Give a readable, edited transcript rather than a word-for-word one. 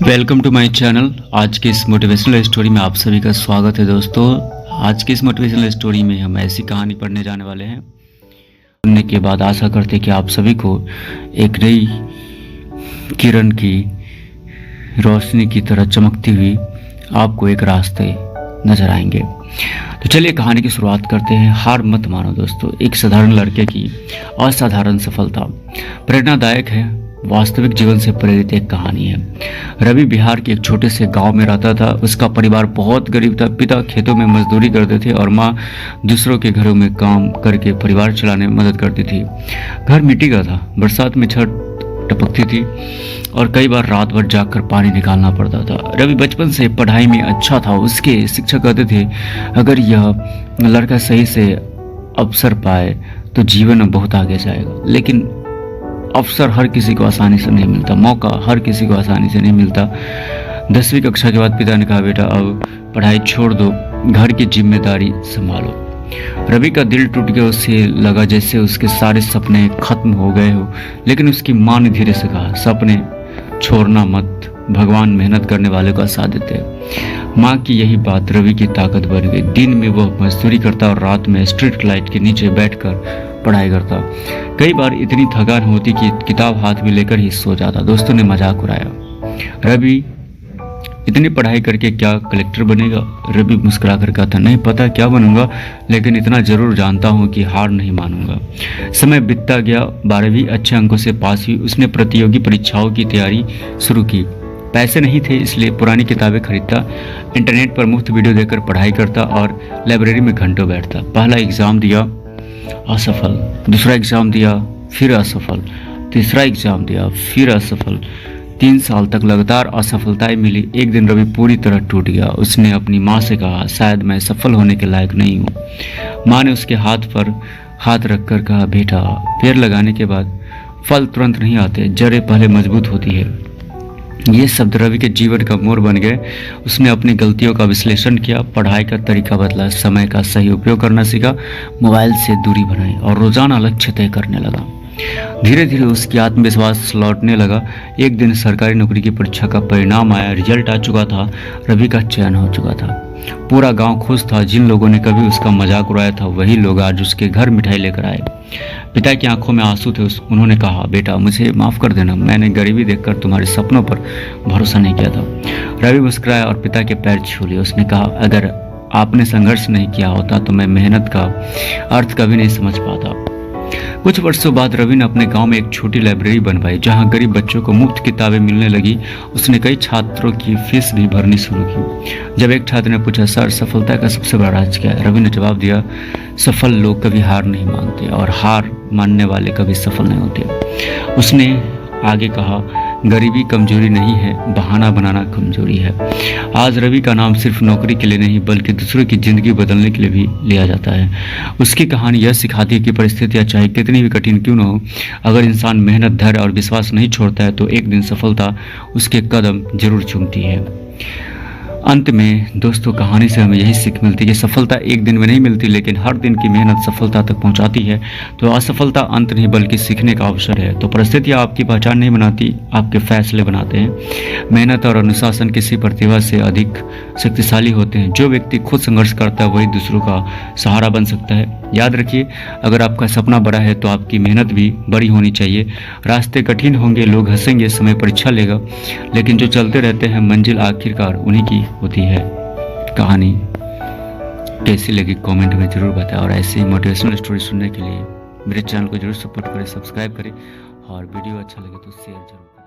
Welcome to my channel. आज के इस मोटिवेशनल स्टोरी में आप सभी का स्वागत है दोस्तों। आज की इस मोटिवेशनल स्टोरी में हम ऐसी कहानी पढ़ने जाने वाले हैं। सुनने के बाद आशा करते कि आप सभी को एक नई किरण की रोशनी की तरह चमकती हुई आपको एक रास्ते नजर आएंगे। तो चलिए कहानी की शुरुआत करते हैं। हार मत मानो दोस्तों। एक साधारण लड़के की असाधारण सफलता प्रेरणादायक है। वास्तविक जीवन से प्रेरित एक कहानी है। रवि बिहार के एक छोटे से गांव में रहता था। उसका परिवार बहुत गरीब था। पिता खेतों में मजदूरी करते थे और माँ दूसरों के घरों में काम करके परिवार चलाने में मदद करती थी। घर मिट्टी का था। बरसात में छत टपकती थी और कई बार रात भर जागकर पानी निकालना पड़ता था। रवि बचपन से पढ़ाई में अच्छा था। उसके शिक्षक कहते थे अगर यह लड़का सही से अवसर पाए तो जीवन में बहुत आगे जाएगा। लेकिन अवसर हर किसी को आसानी से नहीं मिलता। मौका हर किसी को आसानी से नहीं मिलता। 10वीं कक्षा के बाद पिता ने कहा बेटा अब पढ़ाई छोड़ दो, घर की जिम्मेदारी संभालो। रवि का दिल टूट गया। उसे लगा जैसे उसके सारे सपने खत्म हो गए हो। लेकिन उसकी माँ ने धीरे से कहा सपने छोड़ना मत, भगवान मेहनत करने वाले का साथ देते हैं। माँ की यही बात रवि की ताकत बन गई। दिन में वह मजदूरी करता और रात में स्ट्रीट लाइट के नीचे बैठकर पढ़ाई करता। कई बार इतनी थकान होती कि किताब हाथ में लेकर ही सो जाता। दोस्तों ने मजाक उड़ाया रवि इतनी पढ़ाई करके क्या कलेक्टर बनेगा? रवि मुस्कुरा कर कहता नहीं पता क्या बनूंगा, लेकिन इतना जरूर जानता हूँ कि हार नहीं मानूंगा। समय बीतता गया। 12वीं अच्छे अंकों से पास हुई। उसने प्रतियोगी परीक्षाओं की तैयारी शुरू की। पैसे नहीं थे इसलिए पुरानी किताबें खरीदता, इंटरनेट पर मुफ्त वीडियो देखकर पढ़ाई करता और लाइब्रेरी में घंटों बैठता। पहला एग्जाम दिया, असफल। दूसरा एग्जाम दिया, फिर असफल। तीसरा एग्जाम दिया, फिर असफल। 3 साल तक लगातार असफलताएं मिली। एक दिन रवि पूरी तरह टूट गया। उसने अपनी माँ से कहा शायद मैं सफल होने के लायक नहीं हूँ। माँ ने उसके हाथ पर हाथ रखकर कहा बेटा पेड़ लगाने के बाद फल तुरंत नहीं आते, जड़ें पहले मजबूत होती है। ये शब्द रवि के जीवन का मोड़ बन गए। उसने अपनी गलतियों का विश्लेषण किया, पढ़ाई का तरीका बदला, समय का सही उपयोग करना सीखा, मोबाइल से दूरी बनाई और रोजाना लक्ष्य तय करने लगा। धीरे धीरे उसकी आत्मविश्वास लौटने लगा। एक दिन सरकारी नौकरी की परीक्षा का परिणाम आया। रिजल्ट आ चुका था। रवि का चयन हो चुका था। पूरा गांव खुश था। जिन लोगों ने कभी उसका मजाक उड़ाया था वही लोग आज उसके घर मिठाई लेकर आए। पिता की आंखों में आंसू थे। उन्होंने कहा बेटा मुझे माफ कर देना, मैंने गरीबी देखकर तुम्हारे सपनों पर भरोसा नहीं किया था। रवि मुस्कुराया और पिता के पैर छू लिए। उसने कहा अगर आपने संघर्ष नहीं किया होता तो मैं मेहनत का अर्थ कभी नहीं समझ पाता। कुछ वर्षों बाद रवि ने अपने गांव में एक छोटी लाइब्रेरी बनवाई जहां गरीब बच्चों को मुफ्त किताबें मिलने लगी। उसने कई छात्रों की फीस भी भरनी शुरू की। जब एक छात्र ने पूछा सर सफलता का सबसे बड़ा राज क्या है? रवि ने जवाब दिया सफल लोग कभी हार नहीं मानते और हार मानने वाले कभी सफल नहीं होते। उसने आगे कहा गरीबी कमजोरी नहीं है, बहाना बनाना कमजोरी है। आज रवि का नाम सिर्फ नौकरी के लिए नहीं बल्कि दूसरों की जिंदगी बदलने के लिए भी लिया जाता है। उसकी कहानी यह सिखाती है कि परिस्थितियां चाहे कितनी भी कठिन क्यों न हो, अगर इंसान मेहनत, धैर्य और विश्वास नहीं छोड़ता है तो एक दिन सफलता उसके कदम जरूर चूमती है। अंत में दोस्तों कहानी से हमें यही सीख मिलती है कि सफलता एक दिन में नहीं मिलती, लेकिन हर दिन की मेहनत सफलता तक पहुंचाती है। तो असफलता अंत नहीं बल्कि सीखने का अवसर है। तो परिस्थितियां आपकी पहचान नहीं बनाती, आपके फैसले बनाते हैं। मेहनत और अनुशासन किसी प्रतिभा से अधिक शक्तिशाली होते हैं। जो व्यक्ति खुद संघर्ष करता है वही दूसरों का सहारा बन सकता है। याद रखिए अगर आपका सपना बड़ा है तो आपकी मेहनत भी बड़ी होनी चाहिए। रास्ते कठिन होंगे, लोग हंसेंगे, समय परीक्षा लेगा, लेकिन जो चलते रहते हैं मंजिल आखिरकार उन्हीं की होती है। कहानी कैसी लगी कमेंट में जरूर बताएं और ऐसे ही मोटिवेशनल स्टोरी सुनने के लिए मेरे चैनल को जरूर सपोर्ट करें, सब्सक्राइब करें और वीडियो अच्छा लगे तो शेयर जरूर करें।